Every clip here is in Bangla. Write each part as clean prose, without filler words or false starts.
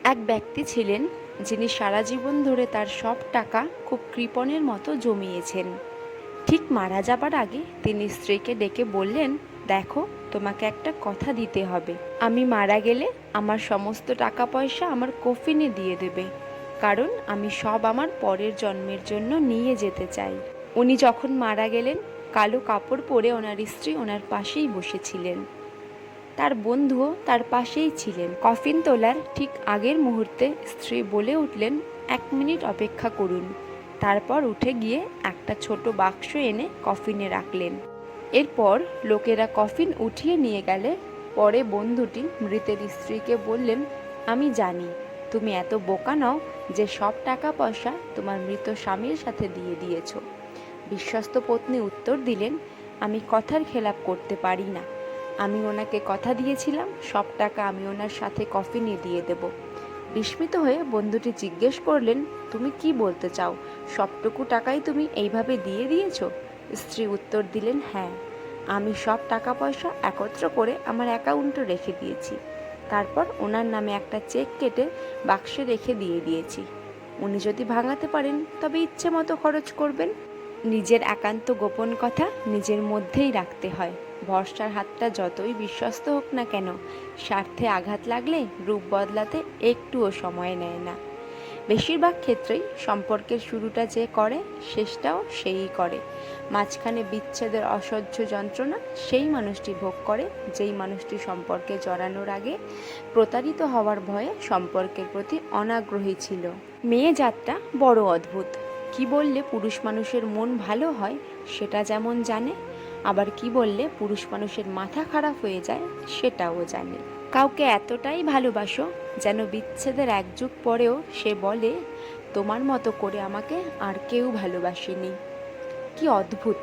এক ব্যক্তি ছিলেন যিনি সারা জীবন ধরে তার সব টাকা খুব কৃপণের মতো জমিয়েছেন। ঠিক মারা যাবার আগে তিনি স্ত্রীকে ডেকে বললেন, দেখো, তোমাকে একটা কথা দিতে হবে। আমি মারা গেলে আমার সমস্ত টাকা পয়সা আমার কফিনে দিয়ে দেবে, কারণ আমি সব আমার পরের জন্মের জন্য নিয়ে যেতে চাই। উনি যখন মারা গেলেন, কালো কাপড় পরে ওনার স্ত্রী ওনার পাশেই বসেছিলেন। তার বন্ধুও তার পাশেই ছিলেন। কফিন তোলার ঠিক আগের মুহূর্তে স্ত্রী বলে উঠলেন, 1 মিনিট অপেক্ষা করুন। তারপর উঠে গিয়ে একটা ছোট বাক্স এনে কফিনে রাখলেন। এরপর লোকেরা কফিন উঠিয়ে নিয়ে গেলে পরে বন্ধুটি মৃতের স্ত্রীকে বললেন, আমি জানি তুমি এত বোকা নও যে সব টাকা পয়সা তোমার মৃত স্বামীর সাথে দিয়ে দিয়েছ। বিশ্বস্ত পত্নী উত্তর দিলেন, আমি কথার খেলাপ করতে পারি না। আমি ওনাকে কথা দিয়েছিলাম সব টাকা আমি ওনার সাথে কফিনে দিয়ে দেব। বিস্মিত হয়ে বন্ধুটি জিজ্ঞেস করলেন, তুমি কি বলতে চাও? সবটুকু টাকাই তুমি এইভাবে দিয়ে দিয়েছো? স্ত্রী উত্তর দিলেন, হ্যাঁ, আমি সব টাকা পয়সা একত্র করে আমার অ্যাকাউন্টে রেখে দিয়েছি। তারপর ওনার নামে একটা চেক কেটে বাক্সে রেখে দিয়ে দিয়েছি। উনি যদি ভাঙাতে পারেন তবে ইচ্ছে মতো খরচ করবেন। নিজের একান্ত গোপন কথা নিজের মধ্যেই রাখতে হয়। ভরসার হাতটা যতই বিশ্বস্ত হোক না কেন, স্বার্থে আঘাত লাগলে রূপ বদলাতে একটুও সময় নেয় না। বেশিরভাগ ক্ষেত্রেই সম্পর্কের শুরুটা যে করে, শেষটাও সেই করে। মাঝখানে বিচ্ছেদের অসহ্য যন্ত্রণা সেই মানুষটি ভোগ করে যেই মানুষটি সম্পর্কে জড়ানোর আগে প্রতারিত হওয়ার ভয়ে সম্পর্কের প্রতি অনাগ্রহী ছিল। মেয়ে জাতটা বড় অদ্ভুত। কি বললে পুরুষ মানুষের মন ভালো হয় সেটা যেমন জানে, আবার কি বললে পুরুষ মানুষের মাথা খারাপ হয়ে যায় সেটাও জানে। কাউকে এতটাই ভালোবাসো যেন বিচ্ছেদের 1 যুগ পরেও সে বলে, তোমার মতো করে আমাকে আর কেউ ভালোবাসেনি। কি অদ্ভুত!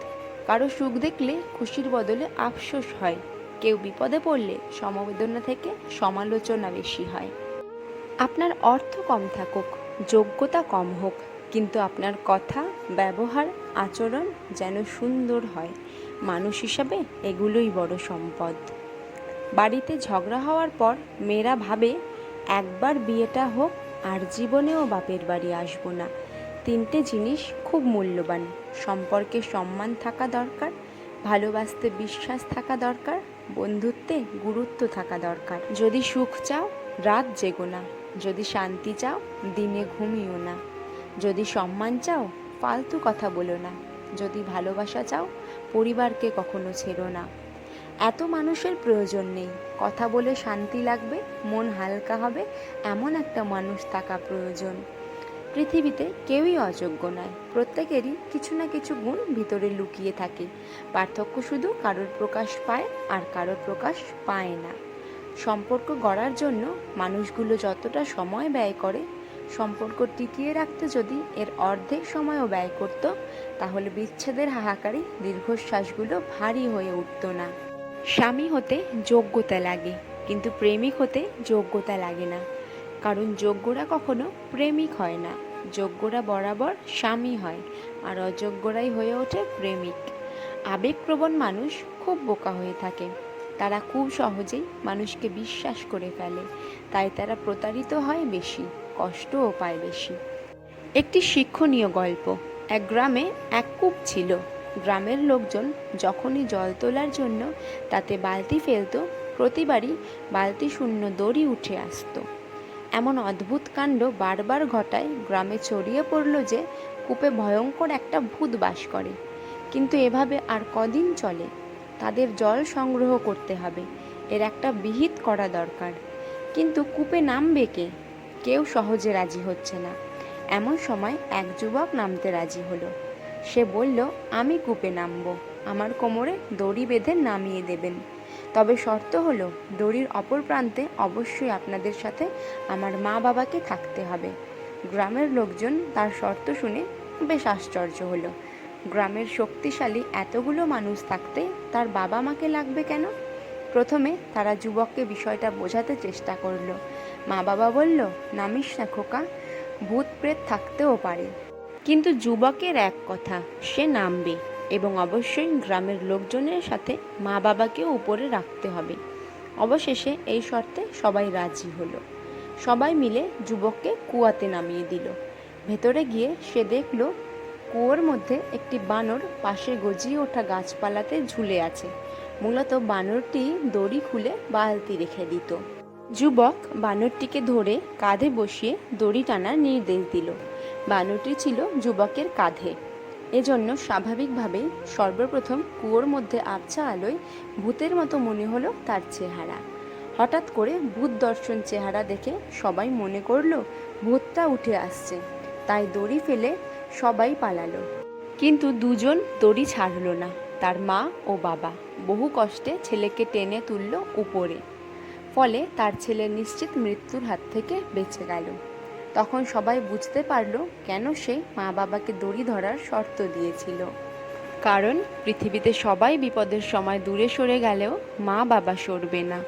কারো সুখ দেখলে খুশির বদলে আফসোস হয়, কেউ বিপদে পড়লে সমবেদনা থেকে সমালোচনা বেশি হয়। আপনার অর্থ কম থাকুক, যোগ্যতা কম হোক, কিন্তু আপনার কথা, ব্যবহার, আচরণ যেন সুন্দর হয়। মানুষ হিসাবে এগুলোই বড় সম্পদ। বাড়িতে ঝগড়া হওয়ার পর মেয়েরা ভাবে, একবার বিয়েটা হোক আর জীবনেও বাপের বাড়ি আসবো না। 3টে জিনিস খুব মূল্যবান: সম্পর্কে সম্মান থাকা দরকার, ভালোবাসতে বিশ্বাস থাকা দরকার, বন্ধুত্বে গুরুত্ব থাকা দরকার। যদি সুখ চাও রাত জেগো না, যদি শান্তি চাও দিনে ঘুমিও না, যদি সম্মান চাও ফালতু কথা বলো না, যদি ভালোবাসা চাও পরিবারকে কখনো ছেড়ো না। এত মানুষের প্রয়োজন নেই, কথা বলে শান্তি লাগবে, মন হালকা হবে, এমন একটা মানুষ থাকা প্রয়োজন। পৃথিবীতে কেউই অযোগ্য নয়, প্রত্যেকেরই কিছু না কিছু গুণ ভিতরে লুকিয়ে থাকে। পার্থক্য শুধু কারোর প্রকাশ পায় আর কারোর প্রকাশ পায় না। সম্পর্ক গড়ার জন্য মানুষগুলো যতটা সময় ব্যয় করে, সম্পর্ক টিকিয়ে রাখতে যদি এর অর্ধেক সময়ও ব্যয় করত, তাহলে বিচ্ছেদের হাহাকারে দীর্ঘশ্বাসগুলো ভারী হয়ে উঠত না। স্বামী হতে যোগ্যতা লাগে, কিন্তু প্রেমিক হতে যোগ্যতা লাগে না। কারণ যোগ্যরা কখনো প্রেমিক হয় না, যোগ্যরা বরাবর স্বামী হয়, আর অযোগ্যরাই হয়ে ওঠে প্রেমিক। আবেগপ্রবণ মানুষ খুব বোকা হয়ে থাকে। তারা খুব সহজেই মানুষকে বিশ্বাস করে ফেলে, তাই তারা প্রতারিত হয় বেশি, কষ্টও পায় বেশি। একটি শিক্ষণীয় গল্প। এক গ্রামে এক কূপ ছিল। গ্রামের লোকজন যখনই জল তোলার জন্য তাতে বালতি ফেলত, প্রতিবারই বালতি শূন্য দড়ি উঠে আসতো। এমন অদ্ভুত কাণ্ড বারবার ঘটায় গ্রামে ছড়িয়ে পড়ল যে কূপে ভয়ঙ্কর একটা ভূত বাস করে। কিন্তু এভাবে আর কদিন চলে? তাদের জল সংগ্রহ করতে হবে, এর একটা বিহিত করা দরকার। কিন্তু কূপে নামবে কে? কেউ সহজে রাজি হচ্ছে না। এমন সময় এক যুবক নামতে রাজি হলো। সে বলল, আমি কূপে নামব, আমার কোমরে দড়ি বেঁধে নামিয়ে দেবেন। তবে শর্ত হলো, দড়ির অপর প্রান্তে অবশ্যই আপনাদের সাথে আমার মা বাবাকে থাকতে হবে। গ্রামের লোকজন তার শর্ত শুনে বেশ আশ্চর্য হলো। গ্রামের শক্তিশালী এতগুলো মানুষ থাকতে তার বাবা মাকে লাগবে কেন? প্রথমে তারা যুবককে বিষয়টা বোঝাতে চেষ্টা করলো। মা বাবা বলল, নামিস না খোকা, ভূত প্রেত থাকতেও পারে। কিন্তু যুবকের এক কথা, সে নামবে, এবং অবশ্যই গ্রামের লোকজনের সাথে মা বাবাকেও উপরে রাখতে হবে। অবশেষে এই শর্তে সবাই রাজি হলো। সবাই মিলে যুবককে কুয়াতে নামিয়ে দিল। ভেতরে গিয়ে সে দেখল কুয়োর মধ্যে একটি বানর পাশে গজিয়ে ওঠা গাছপালাতে ঝুলে আছে। মূলত বানরটি দড়ি খুলে বালতি রেখে দিত। যুবক বানরটিকে ধরে কাঁধে বসিয়ে দড়ি টানার নির্দেশ দিল। বানরটি ছিল যুবকের কাঁধে। এজন্য স্বাভাবিকভাবেই সর্বপ্রথম কুয়োর মধ্যে আবছা আলোয় ভূতের মতো মনে হলো তার চেহারা। হঠাৎ করে ভূত দর্শন চেহারা দেখে সবাই মনে করলো ভূতটা উঠে আসছে, তাই দড়ি ফেলে সবাই পালালো। কিন্তু দুজন দড়ি ছাড়লো না। তার মা ও বাবা বহু কষ্টে ছেলেকে টেনে তুলল উপরে। ফলে তার ছেলে নিশ্চিত মৃত্যুর হাত থেকে বেঁচে গেল। তখন সবাই বুঝতে পারল কেন সে মা বাবাকে দড়ি ধরার শর্ত দিয়েছিল। কারণ পৃথিবীতে সবাই বিপদের সময় দূরে সরে গেলেও মা বাবা সরবে না।